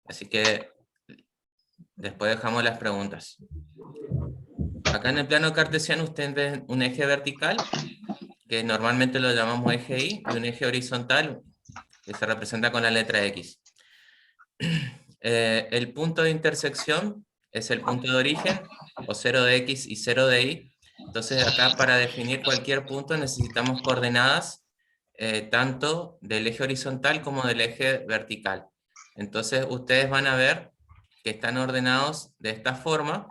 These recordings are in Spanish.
Así que después dejamos las preguntas. Acá en el plano cartesiano ustedes ven un eje vertical, que normalmente lo llamamos eje Y, y un eje horizontal, que se representa con la letra X. El punto de intersección es el punto de origen, o 0 de X y 0 de Y. Entonces acá para definir cualquier punto necesitamos coordenadas tanto del eje horizontal como del eje vertical. Entonces ustedes van a ver que están ordenados de esta forma.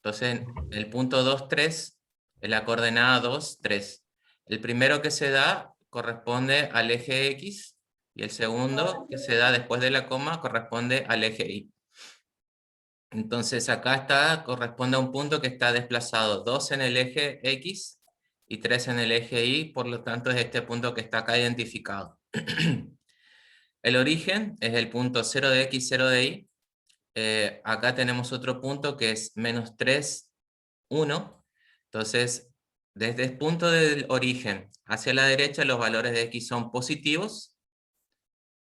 Entonces el punto 2, 3 es la coordenada 2, 3. El primero que se da corresponde al eje X, y el segundo que se da después de la coma corresponde al eje Y. Entonces acá corresponde a un punto que está desplazado 2 en el eje X y 3 en el eje Y, por lo tanto es este punto que está acá identificado. El origen es el punto 0 de X, 0 de Y. Acá tenemos otro punto que es menos 3, 1. Entonces, desde el punto del origen hacia la derecha los valores de X son positivos.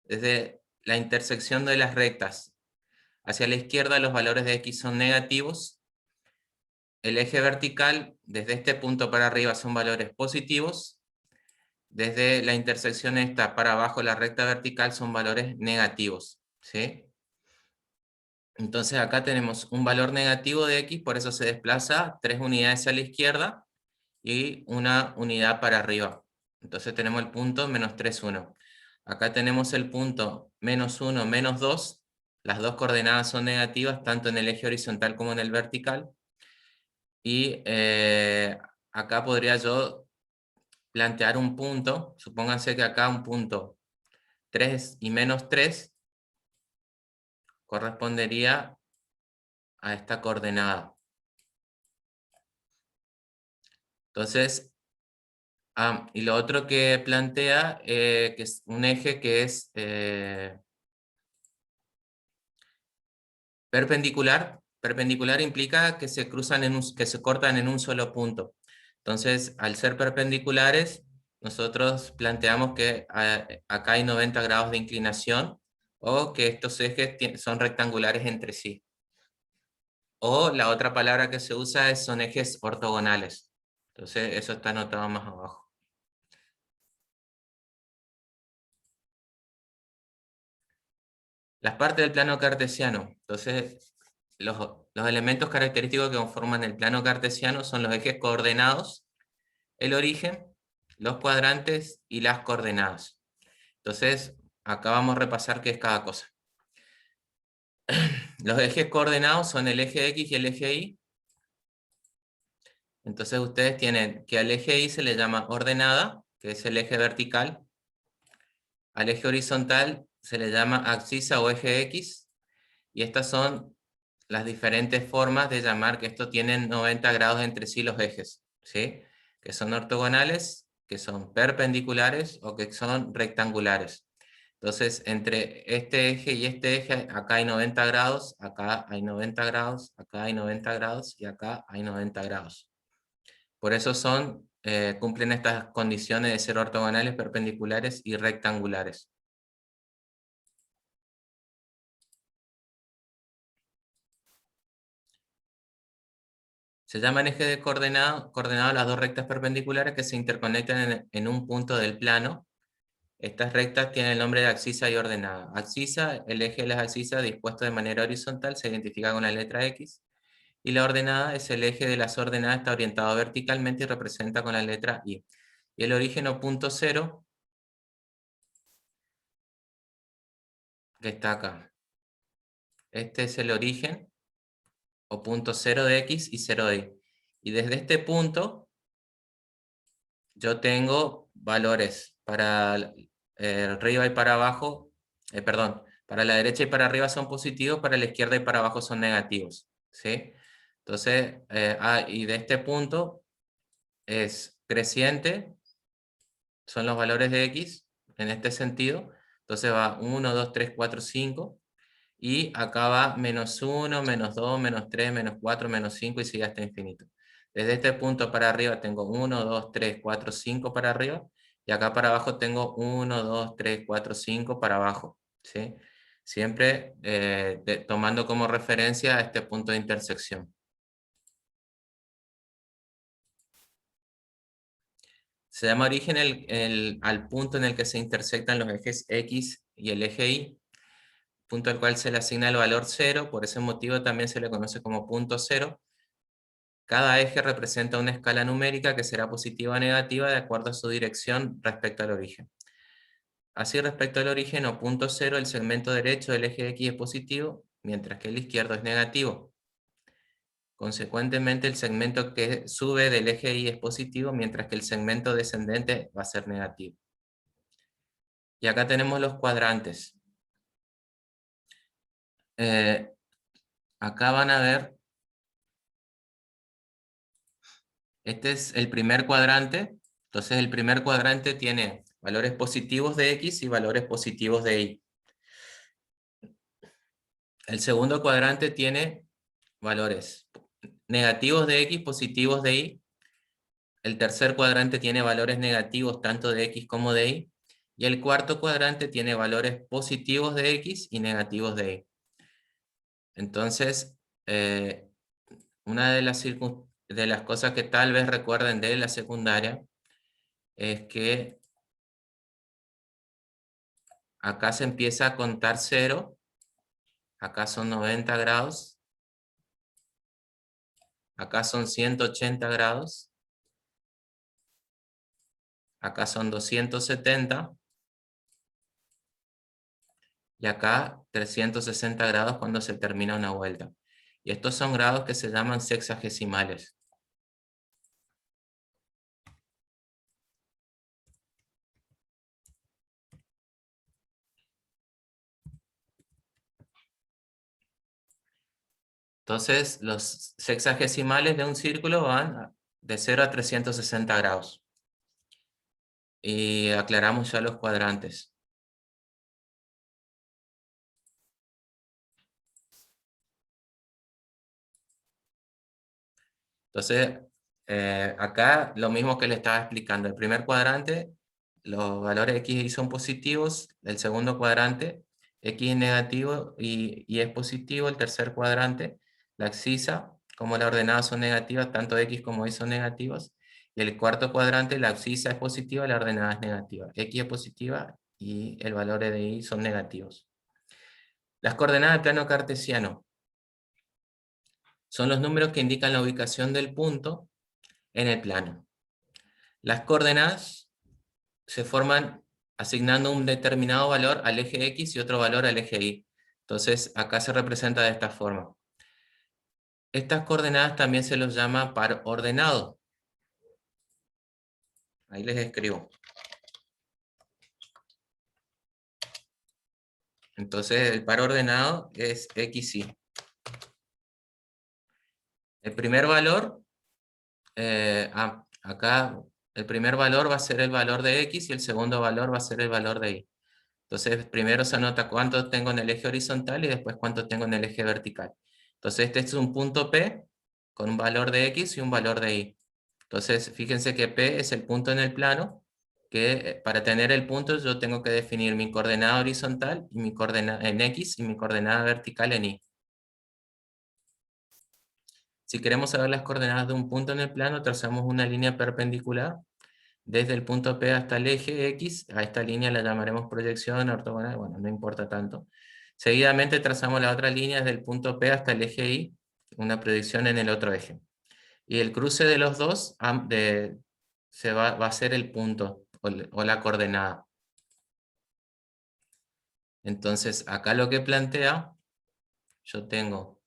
Desde la intersección de las rectas hacia la izquierda los valores de X son negativos. El eje vertical, desde este punto para arriba, son valores positivos. Desde la intersección esta para abajo, la recta vertical, son valores negativos, ¿sí? Entonces acá tenemos un valor negativo de X, por eso se desplaza 3 unidades a la izquierda y una unidad para arriba. Entonces tenemos el punto menos 3, 1. Acá tenemos el punto menos 1, menos 2. Las dos coordenadas son negativas, tanto en el eje horizontal como en el vertical. Y acá podría yo plantear un punto. Supónganse que acá un punto 3 y menos 3 correspondería a esta coordenada. Entonces, y lo otro que plantea, que es un eje que es perpendicular. Perpendicular implica que se cruzan que se cortan en un solo punto. Entonces, al ser perpendiculares, nosotros planteamos que acá hay 90 grados de inclinación, o que estos ejes son rectangulares entre sí. O la otra palabra que se usa son ejes ortogonales. Entonces, eso está anotado más abajo. Las partes del plano cartesiano. Entonces, los elementos característicos que conforman el plano cartesiano son los ejes coordenados, el origen, los cuadrantes y las coordenadas. Entonces, acá vamos a repasar qué es cada cosa. Los ejes coordenados son el eje X y el eje Y. Entonces ustedes tienen que al eje Y se le llama ordenada, que es el eje vertical. Al eje horizontal se le llama abscisa o eje X. Y estas son las diferentes formas de llamar que esto tienen 90 grados entre sí los ejes, ¿sí? Que son ortogonales, que son perpendiculares o que son rectangulares. Entonces, entre este eje y este eje, acá hay 90 grados, acá hay 90 grados, acá hay 90 grados y acá hay 90 grados. Por eso cumplen estas condiciones de ser ortogonales, perpendiculares y rectangulares. Se llaman eje de coordenado las dos rectas perpendiculares que se interconectan en un punto del plano. Estas rectas tienen el nombre de abscisa y ordenada. Abscisa, el eje de las abscisas dispuesto de manera horizontal, se identifica con la letra X. Y la ordenada es el eje de las ordenadas, está orientado verticalmente y representa con la letra Y. Y el origen o punto cero, que está acá. Este es el origen o punto 0 de X y 0 de Y. Y desde este punto yo tengo valores para arriba y para abajo, perdón, para la derecha y para arriba son positivos, para la izquierda y para abajo son negativos, ¿sí? Entonces, y de este punto es creciente, son los valores de X, en este sentido. Entonces va 1, 2, 3, 4, 5, y acá va menos 1, menos 2, menos 3, menos 4, menos 5, y sigue hasta infinito. Desde este punto para arriba tengo 1, 2, 3, 4, 5 para arriba, y acá para abajo tengo 1, 2, 3, 4, 5 para abajo, ¿sí? siempre tomando como referencia este punto de intersección. Se llama origen al punto en el que se intersectan los ejes X y el eje Y, punto al cual se le asigna el valor 0, por ese motivo también se le conoce como punto 0. Cada eje representa una escala numérica que será positiva o negativa de acuerdo a su dirección respecto al origen. Así, respecto al origen o punto 0, el segmento derecho del eje X es positivo, mientras que el izquierdo es negativo. Consecuentemente, el segmento que sube del eje Y es positivo, mientras que el segmento descendente va a ser negativo. Y acá tenemos los cuadrantes. Acá van a ver, este es el primer cuadrante. Entonces el primer cuadrante tiene valores positivos de X y valores positivos de Y. El segundo cuadrante tiene valores negativos de X, positivos de Y. El tercer cuadrante tiene valores negativos tanto de X como de Y. Y el cuarto cuadrante tiene valores positivos de X y negativos de Y. Entonces, una de las cosas que tal vez recuerden de la secundaria es que acá se empieza a contar 0, acá son 90 grados, acá son 180 grados, acá son 270, y acá 360 grados cuando se termina una vuelta. Y estos son grados que se llaman sexagesimales. Entonces, los sexagesimales de un círculo van de 0 a 360 grados. Y aclaramos ya los cuadrantes. Entonces, acá lo mismo que le estaba explicando. El primer cuadrante, los valores X y Y son positivos. El segundo cuadrante, X es negativo y Y es positivo. El tercer cuadrante, la abscisa, como las ordenadas son negativas, tanto X como Y son negativas. Y el cuarto cuadrante, la abscisa es positiva, la ordenada es negativa. X es positiva y el valor de Y son negativos. Las coordenadas del plano cartesiano son los números que indican la ubicación del punto en el plano. Las coordenadas se forman asignando un determinado valor al eje X y otro valor al eje Y. Entonces acá se representa de esta forma. Estas coordenadas también se los llama par ordenado. Ahí les escribo. Entonces el par ordenado es X, Y. El primer valor, acá el primer valor va a ser el valor de X y el segundo valor va a ser el valor de Y. Entonces primero se anota cuánto tengo en el eje horizontal y después cuánto tengo en el eje vertical. Entonces este es un punto P con un valor de X y un valor de Y. Entonces fíjense que P es el punto en el plano, que para tener el punto yo tengo que definir mi coordenada horizontal y mi coordenada en X y mi coordenada vertical en Y. Si queremos saber las coordenadas de un punto en el plano, trazamos una línea perpendicular desde el punto P hasta el eje X. A esta línea la llamaremos proyección ortogonal, bueno, no importa tanto. Seguidamente trazamos la otra línea desde el punto P hasta el eje Y, una proyección en el otro eje. Y el cruce de los dos va a ser el punto o la coordenada. Entonces, acá lo que plantea, yo tengo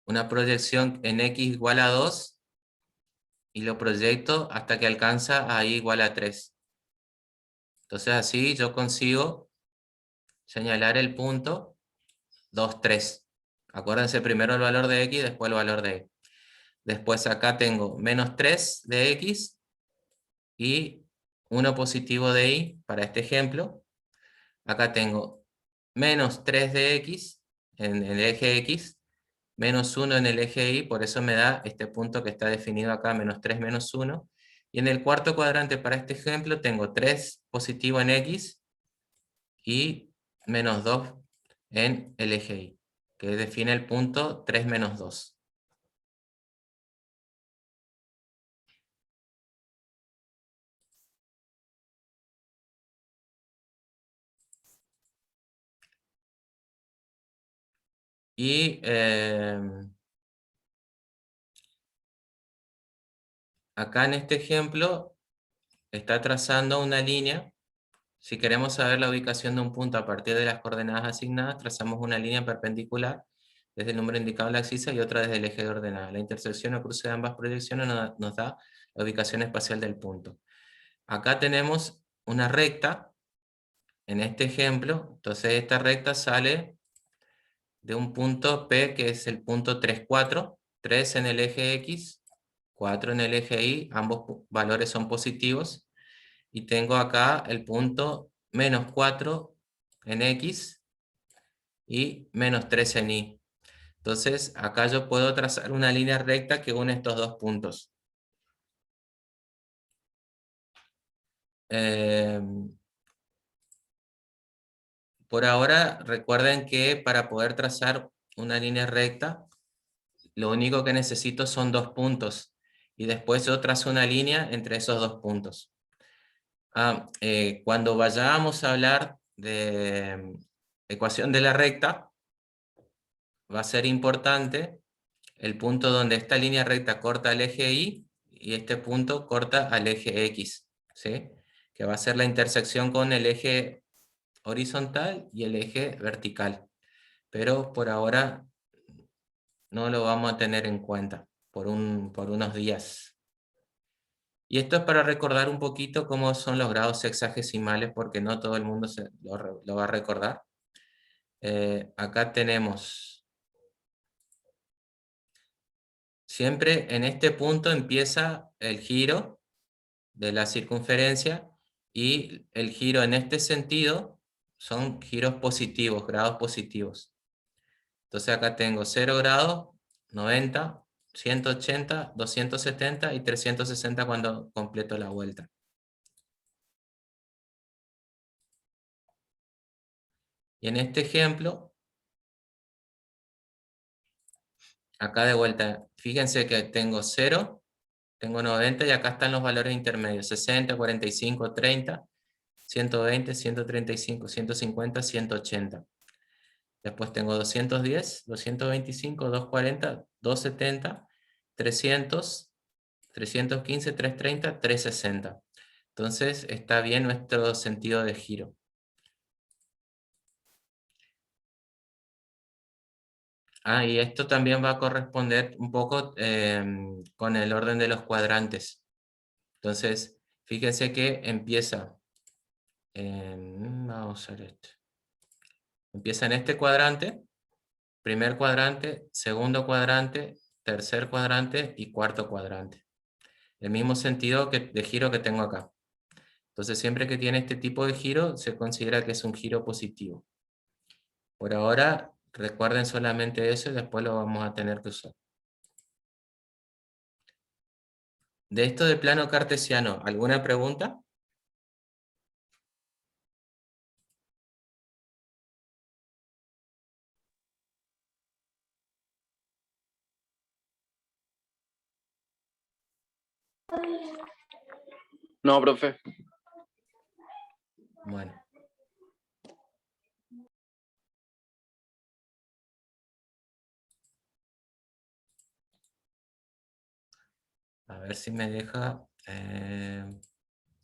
una proyección en X igual a 2 y lo proyecto hasta que alcanza a Y igual a 3. Entonces así yo consigo señalar el punto 2, 3. Acuérdense primero el valor de X, después el valor de Y. Después acá tengo menos 3 de X y 1 positivo de Y para este ejemplo. Acá tengo menos 3 de X en el eje X, menos 1 en el eje Y, por eso me da este punto que está definido acá, menos 3, menos 1. Y en el cuarto cuadrante para este ejemplo tengo 3 positivo en X y menos 2 en el eje Y, que define el punto 3 menos 2. Y acá en este ejemplo está trazando una línea. Si queremos saber la ubicación de un punto a partir de las coordenadas asignadas, trazamos una línea perpendicular desde el número indicado en la abscisa y otra desde el eje de ordenada. La intersección o cruce de ambas proyecciones nos da la ubicación espacial del punto. Acá tenemos una recta, en este ejemplo, entonces esta recta sale de un punto P que es el punto 3, 4, 3 en el eje X, 4 en el eje Y, ambos valores son positivos, y tengo acá el punto menos 4 en X y menos 3 en Y. Entonces acá yo puedo trazar una línea recta que une estos dos puntos. Por ahora recuerden que para poder trazar una línea recta, lo único que necesito son dos puntos, y después yo trazo una línea entre esos dos puntos. Cuando vayamos a hablar de ecuación de la recta, va a ser importante el punto donde esta línea recta corta el eje Y y este punto corta al eje X, ¿sí? Que va a ser la intersección con el eje horizontal y el eje vertical. Pero por ahora no lo vamos a tener en cuenta por unos días. Y esto es para recordar un poquito cómo son los grados sexagesimales, porque no todo el mundo lo va a recordar. Acá tenemos, siempre en este punto empieza el giro de la circunferencia, y el giro en este sentido son giros positivos, grados positivos. Entonces acá tengo 0 grados, 90, 180, 270 y 360 cuando completo la vuelta. Y en este ejemplo, acá de vuelta, fíjense que tengo 0, tengo 90 y acá están los valores intermedios, 60, 45, 30, 120, 135, 150, 180. Después tengo 210, 225, 240, 270, 300, 315, 330, 360. Entonces está bien nuestro sentido de giro. Y esto también va a corresponder un poco con el orden de los cuadrantes. Entonces, fíjense que empieza, vamos a ver esto. Empieza en este cuadrante, primer cuadrante, segundo cuadrante, tercer cuadrante y cuarto cuadrante. El mismo sentido de giro que tengo acá. Entonces, siempre que tiene este tipo de giro, se considera que es un giro positivo. Por ahora, recuerden solamente eso y después lo vamos a tener que usar. De esto de plano cartesiano, ¿alguna pregunta? No, profe. Bueno. A ver si me deja.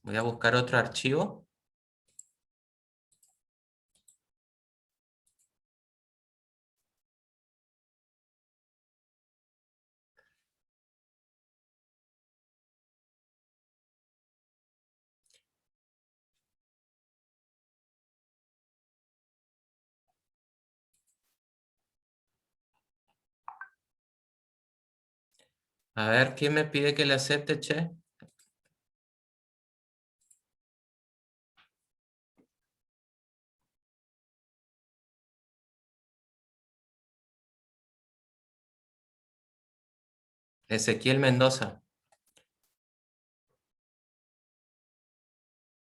Voy a buscar otro archivo. A ver, ¿quién me pide que le acepte, che? Ezequiel Mendoza.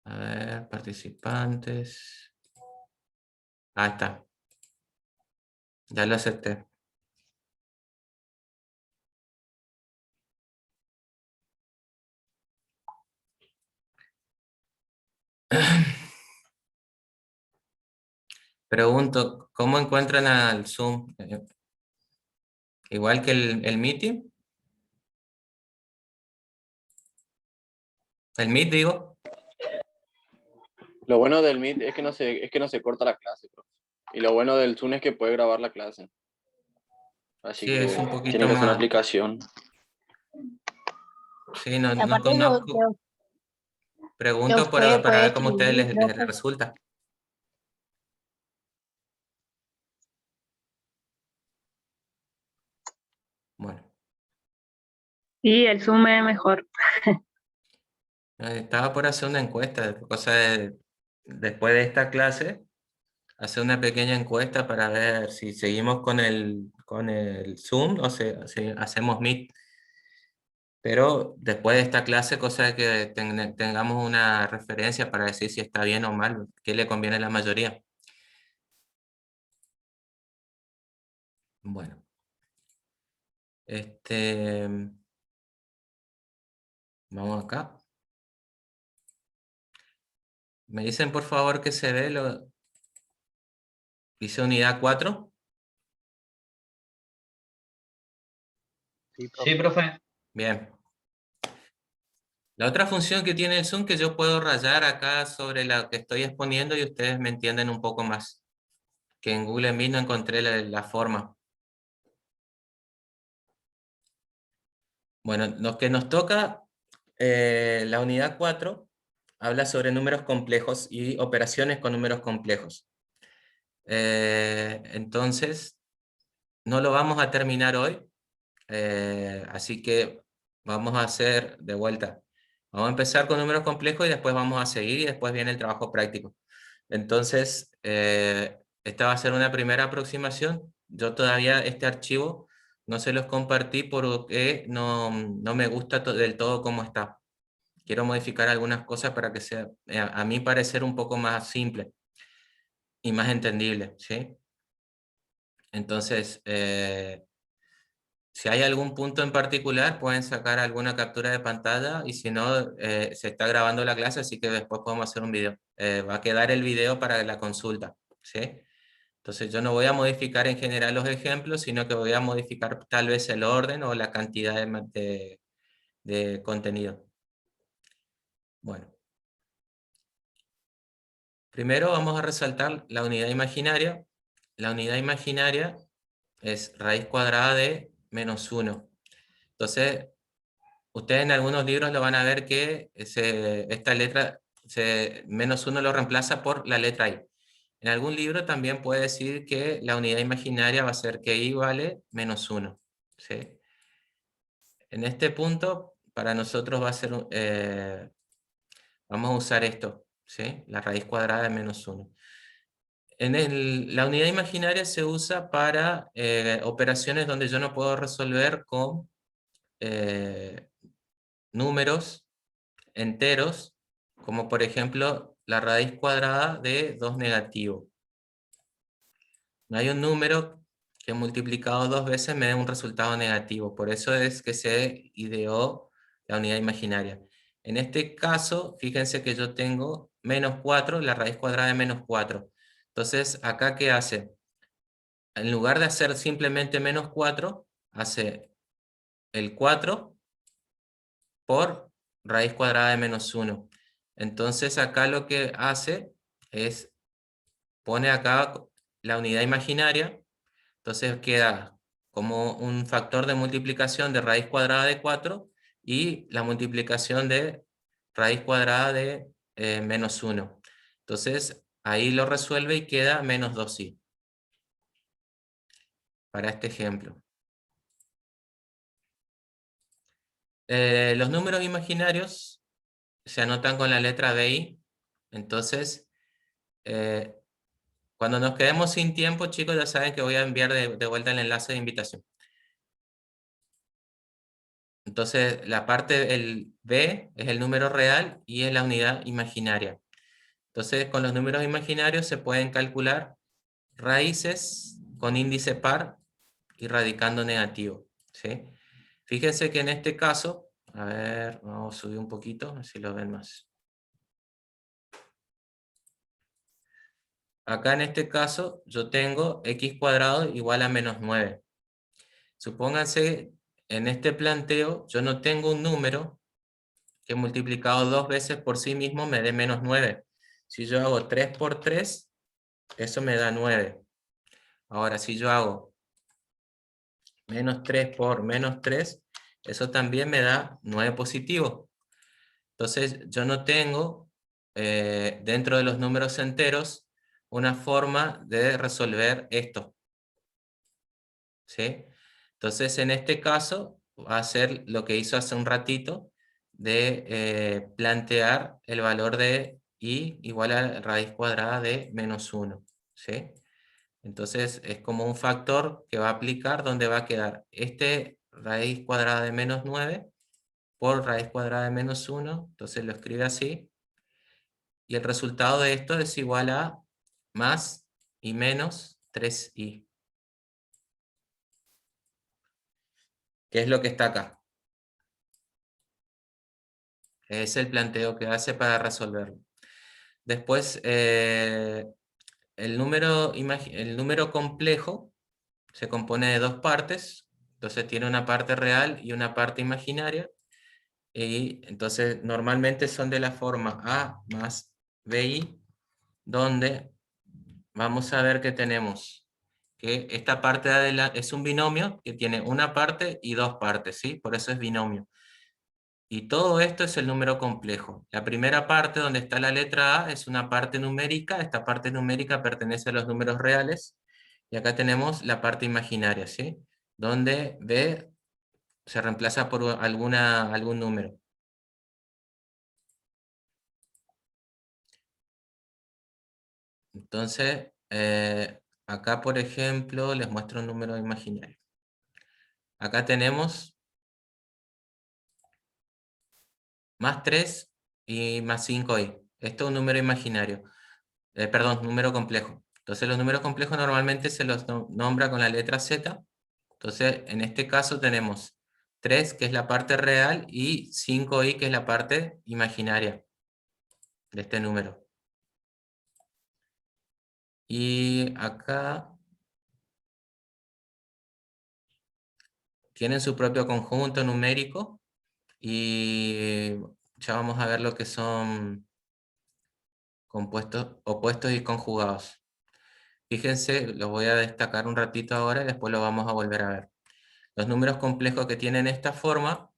A ver, participantes. Ahí está. Ya lo acepté. Pregunto, ¿cómo encuentran al Zoom? Igual que el Meeting. El Meet, digo. Lo bueno del Meet es que no se corta la clase, profe. Y lo bueno del Zoom es que puede grabar la clase. Así Sí, es que un tiene poquito que hacer una más. aplicación. Sí, no, Y no aparte conozco. que Pregunto usted para puede ver cómo a ustedes escribir, les profe. resulta. Bueno, Sí, el Zoom es mejor. estaba por hacer una encuesta, después de esta clase, hacer una pequeña encuesta para ver si seguimos con el Zoom o si hacemos Meet. Pero después de esta clase, cosa de que tengamos una referencia para decir si está bien o mal, qué le conviene a la mayoría. Bueno, vamos acá. Me dicen por favor que se ve dice unidad 4. Sí, profe. Bien. La otra función que tiene el Zoom que yo puedo rayar acá sobre la que estoy exponiendo y ustedes me entienden un poco más. Que en Google Meet no encontré la forma. Bueno, lo que nos toca, la unidad 4 habla sobre números complejos y operaciones con números complejos. Entonces, no lo vamos a terminar hoy, así que vamos a hacer de vuelta. Vamos a empezar con números complejos y después vamos a seguir y después viene el trabajo práctico. Entonces, esta va a ser una primera aproximación. Yo todavía este archivo no se los compartí porque no me gusta del todo cómo está. Quiero modificar algunas cosas para que sea, a mi parecer, un poco más simple y más entendible, ¿sí? Entonces, si hay algún punto en particular, pueden sacar alguna captura de pantalla y si no, se está grabando la clase, así que después podemos hacer un video. Va a quedar el video para la consulta, ¿sí? Entonces yo no voy a modificar en general los ejemplos, sino que voy a modificar tal vez el orden o la cantidad de contenido. Bueno. Primero vamos a resaltar la unidad imaginaria. La unidad imaginaria es raíz cuadrada de -1. Entonces, ustedes en algunos libros lo van a ver que esta letra, -1 lo reemplaza por la letra I. En algún libro también puede decir que la unidad imaginaria va a ser que I vale -1. ¿Sí? En este punto, para nosotros va a ser, vamos a usar esto, ¿sí? La raíz cuadrada de -1. La unidad imaginaria se usa para operaciones donde yo no puedo resolver con números enteros, como por ejemplo la raíz cuadrada de 2 negativo. No hay un número que multiplicado 2 veces me dé un resultado negativo, por eso es que se ideó la unidad imaginaria. En este caso, fíjense que yo tengo -4, la raíz cuadrada de -4. Entonces, ¿acá qué hace? En lugar de hacer simplemente -4, hace el 4 por raíz cuadrada de -1. Entonces acá lo que hace es, pone acá la unidad imaginaria, entonces queda como un factor de multiplicación de raíz cuadrada de 4 y la multiplicación de raíz cuadrada de -1. Entonces ahí lo resuelve y queda -2i. Para este ejemplo. Los números imaginarios se anotan con la letra BI, entonces cuando nos quedemos sin tiempo, chicos, ya saben que voy a enviar de vuelta el enlace de invitación. Entonces la parte del B es el número real y es la unidad imaginaria. Entonces con los números imaginarios se pueden calcular raíces con índice par y radicando negativo, ¿sí? Fíjense que en este caso, a ver, vamos a subir un poquito, a ver si lo ven más. Acá en este caso yo tengo x cuadrado igual a menos 9. Supónganse, en este planteo yo no tengo un número que multiplicado 2 veces por sí mismo me dé menos 9. Si yo hago 3 por 3, eso me da 9. Ahora, si yo hago menos 3 por menos 3, eso también me da 9 positivo. Entonces, yo no tengo, dentro de los números enteros, una forma de resolver esto, ¿sí? Entonces, en este caso, va a ser lo que hizo hace un ratito, de plantear el valor de y igual a raíz cuadrada de menos 1, ¿sí? Entonces es como un factor que va a aplicar donde va a quedar este raíz cuadrada de menos 9 por raíz cuadrada de menos 1, entonces lo escribe así, y el resultado de esto es igual a más y menos 3i, que es lo que está acá. Es el planteo que hace para resolverlo. Después, el número complejo se compone de dos partes, entonces tiene una parte real y una parte imaginaria, y entonces normalmente son de la forma A más BI, donde vamos a ver que tenemos que esta parte de adelante es un binomio que tiene una parte y dos partes, ¿sí? Por eso es binomio. Y todo esto es el número complejo. La primera parte, donde está la letra A, es una parte numérica. Esta parte numérica pertenece a los números reales. Y acá tenemos la parte imaginaria, ¿sí? Donde B se reemplaza por algún número. Entonces, acá, por ejemplo, les muestro un número imaginario. Acá tenemos más 3 y más 5i. Esto es un número imaginario. Perdón, número complejo. Entonces los números complejos normalmente se los nombra con la letra Z. Entonces, en este caso tenemos 3, que es la parte real, y 5i, que es la parte imaginaria de este número. Y acá tienen su propio conjunto numérico, y ya vamos a ver lo que son compuestos, opuestos y conjugados. Fíjense, los voy a destacar un ratito ahora y después lo vamos a volver a ver. Los números complejos que tienen esta forma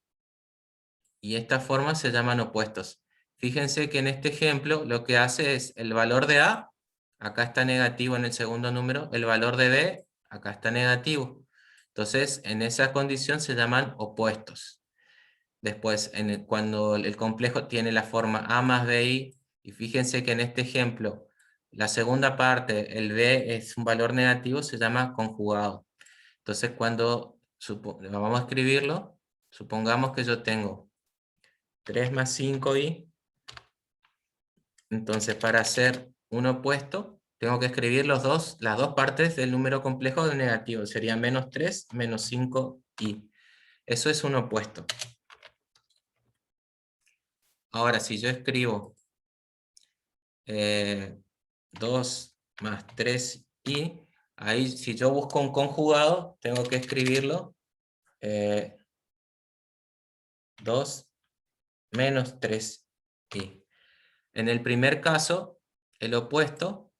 y esta forma se llaman opuestos. Fíjense que en este ejemplo lo que hace es el valor de A, acá está negativo en el segundo número, el valor de B, acá está negativo. Entonces, en esa condición se llaman opuestos. Después, cuando el complejo tiene la forma A más BI, y fíjense que en este ejemplo, la segunda parte, el B es un valor negativo, se llama conjugado. Entonces, cuando vamos a escribirlo, supongamos que yo tengo 3 más 5i, entonces para hacer un opuesto, tengo que escribir las dos partes del número complejo del negativo, sería menos 3 menos 5i. Eso es un opuesto. Ahora, si yo escribo 2 más 3i, ahí si yo busco un conjugado, tengo que escribirlo 2 menos 3i. En el primer caso, el opuesto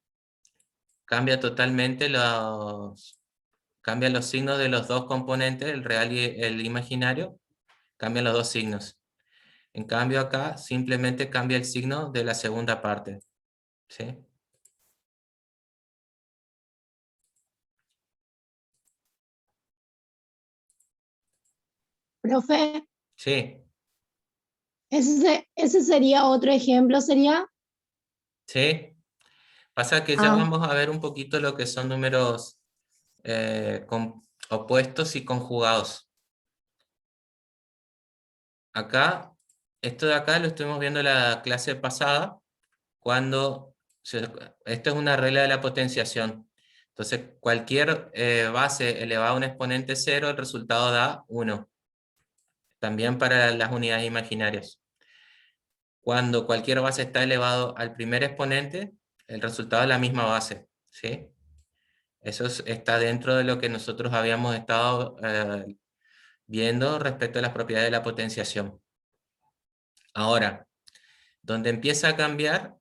cambia totalmente cambia los signos de los dos componentes, el real y el imaginario, cambian los dos signos. En cambio acá simplemente cambia el signo de la segunda parte, ¿sí? Profe, Sí, ese sería otro ejemplo, ¿sería? sí. Pasa que ya Ah, vamos a ver un poquito lo que son números opuestos y conjugados. Acá, esto de acá lo estuvimos viendo en la clase pasada, cuando esto es una regla de la potenciación. Entonces, cualquier base elevada a un exponente 0, el resultado da 1. También para las unidades imaginarias. Cuando cualquier base está elevado al primer exponente, el resultado es la misma base, ¿sí? Eso está dentro de lo que nosotros habíamos estado viendo respecto a las propiedades de la potenciación. Ahora, donde empieza a cambiar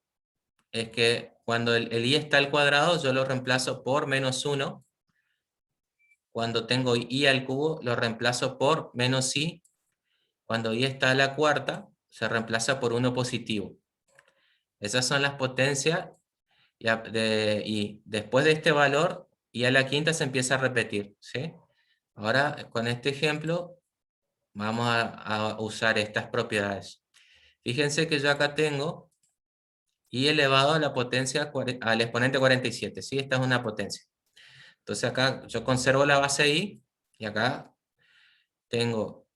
es que cuando el i está al cuadrado, yo lo reemplazo por menos 1. Cuando tengo i al cubo, lo reemplazo por menos i. Cuando i está a la cuarta, se reemplaza por 1 positivo. Esas son las potencias, y después de este valor, i a la quinta se empieza a repetir, ¿sí? Ahora, con este ejemplo, vamos a usar estas propiedades. Fíjense que yo acá tengo i elevado a la potencia al exponente 47, ¿sí? Esta es una potencia. Entonces acá yo conservo la base i, y acá tengo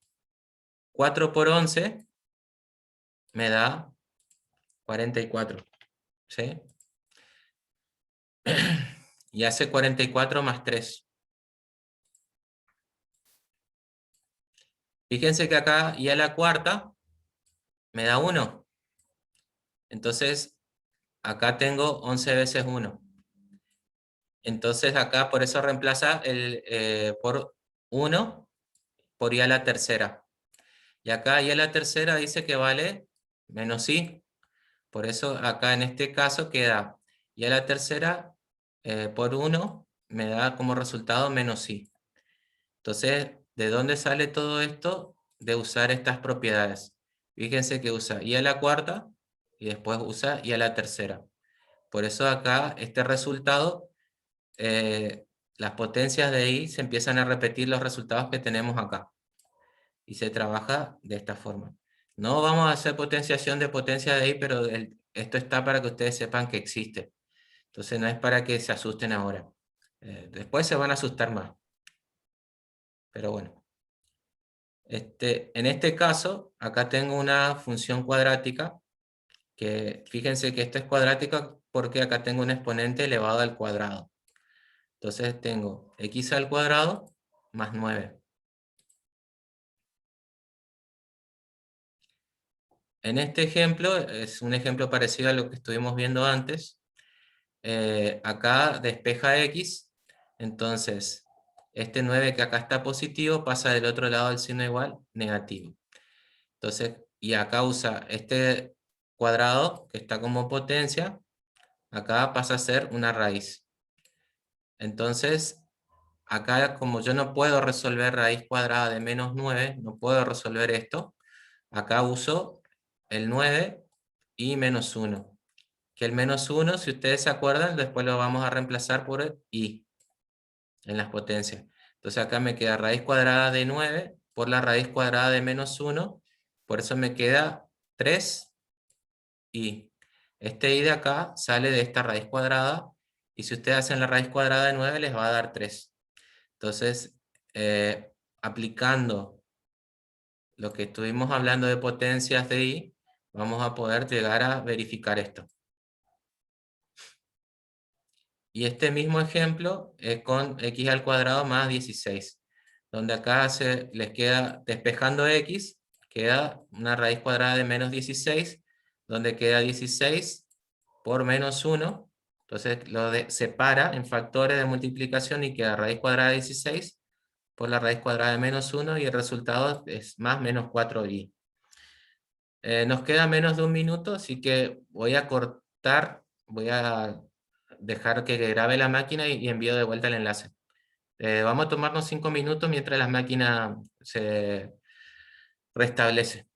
4 por 11, me da 44, ¿sí? Y hace 44 más 3. Fíjense que acá i a la cuarta me da 1. Entonces, acá tengo 11 veces 1. Entonces acá por eso reemplaza por 1 por i a la tercera. Y acá i a la tercera dice que vale menos i. Por eso acá en este caso queda i a la tercera por 1 me da como resultado menos i. Entonces, ¿de dónde sale todo esto? De usar estas propiedades. Fíjense que usa i a la cuarta y después usa i a la tercera. Por eso acá este resultado, las potencias de i se empiezan a repetir los resultados que tenemos acá. Y se trabaja de esta forma. No vamos a hacer potenciación de potencia de i, pero esto está para que ustedes sepan que existe. Entonces no es para que se asusten ahora. Después se van a asustar más. Pero bueno. En este caso, acá tengo una función cuadrática, que fíjense que esta es cuadrática porque acá tengo un exponente elevado al cuadrado. Entonces tengo x al cuadrado más 9. En este ejemplo, es un ejemplo parecido a lo que estuvimos viendo antes. Acá despeja x, entonces este 9 que acá está positivo pasa del otro lado del signo igual, negativo. Entonces, y acá usa este cuadrado que está como potencia, acá pasa a ser una raíz. Entonces, acá como yo no puedo resolver raíz cuadrada de menos 9, no puedo resolver esto, acá uso el 9 y menos 1. Que el menos 1, si ustedes se acuerdan, después lo vamos a reemplazar por el i en las potencias. Entonces acá me queda raíz cuadrada de 9 por la raíz cuadrada de menos 1, por eso me queda 3i. Este i de acá sale de esta raíz cuadrada, y si ustedes hacen la raíz cuadrada de 9 les va a dar 3. Entonces, aplicando lo que estuvimos hablando de potencias de i, vamos a poder llegar a verificar esto. Y este mismo ejemplo es con x al cuadrado más 16, donde acá les queda, despejando x, queda una raíz cuadrada de menos 16, donde queda 16 por menos 1, entonces lo separa en factores de multiplicación y queda raíz cuadrada de 16 por la raíz cuadrada de menos 1, y el resultado es más menos 4i. Nos queda menos de un minuto, así que voy a cortar, voy a dejar que grabe la máquina y envío de vuelta el enlace. Vamos a tomarnos 5 minutos mientras la máquina se restablece.